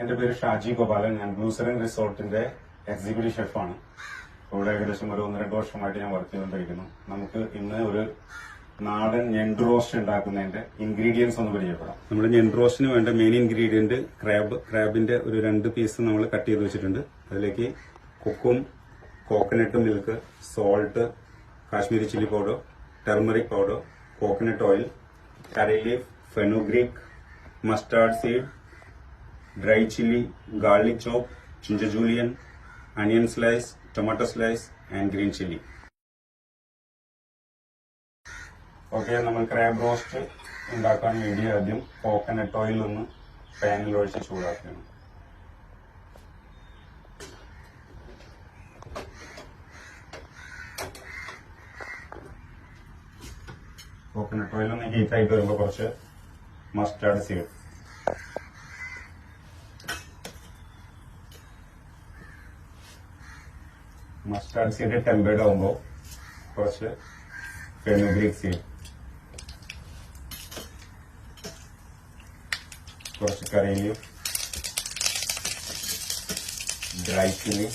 എന്റെ പേര് ഷാജി ഗോപാലൻ. ഞാൻ ബ്ലൂസറിൻ റിസോർട്ടിന്റെ എക്സിക്യൂട്ടീവ് ഷെഫാണ്. ഇവിടെ ഏകദേശം ഒരു 1-2 വർഷമായിട്ട് ഞാൻ വർക്ക് ചെയ്തുകൊണ്ടിരിക്കുന്നു. നമുക്ക് ഇന്ന് ഒരു നാടൻ ഞണ്ട് റോസ്റ്റ് ഉണ്ടാക്കുന്നതിന്റെ ഇൻഗ്രീഡിയൻസ് ഒന്ന് പരിചയപ്പെടാം. നമ്മുടെ ഞണ്ട് റോസ്റ്റിന് വേണ്ട മെയിൻ ഇൻഗ്രീഡിയന്റ് ക്രാബിന്റെ ഒരു 2 പീസ് നമ്മൾ കട്ട് ചെയ്ത് വെച്ചിട്ടുണ്ട്. അതിലേക്ക് kokum, coconut milk, salt, Kashmiri chilli powder, turmeric powder, coconut oil, curry leaf, fenugreek, mustard seed, dry chili, garlic chop, ginger julienne, onion slice, tomato slice and green chili. Okay, നമ്മൾ crab roast ഉണ്ടാക്കാൻ വേണ്ടി ആദ്യം coconut oil ഒന്ന് പാനിൽ ഒഴിച്ച് ചൂടാക്കണം. Coconut oil ഒന്ന് ഹീറ്റായിട്ട് വരുമ്പോൾ കുറച്ച് mustard seed, mustard seed tempered ആകുമ്പോൾ കുറച്ച് ഫെനുഗ്രീക്ക് സീഡ്, കുറച്ച് കറി ലീഫ്, ഡ്രൈ ചില്ലി,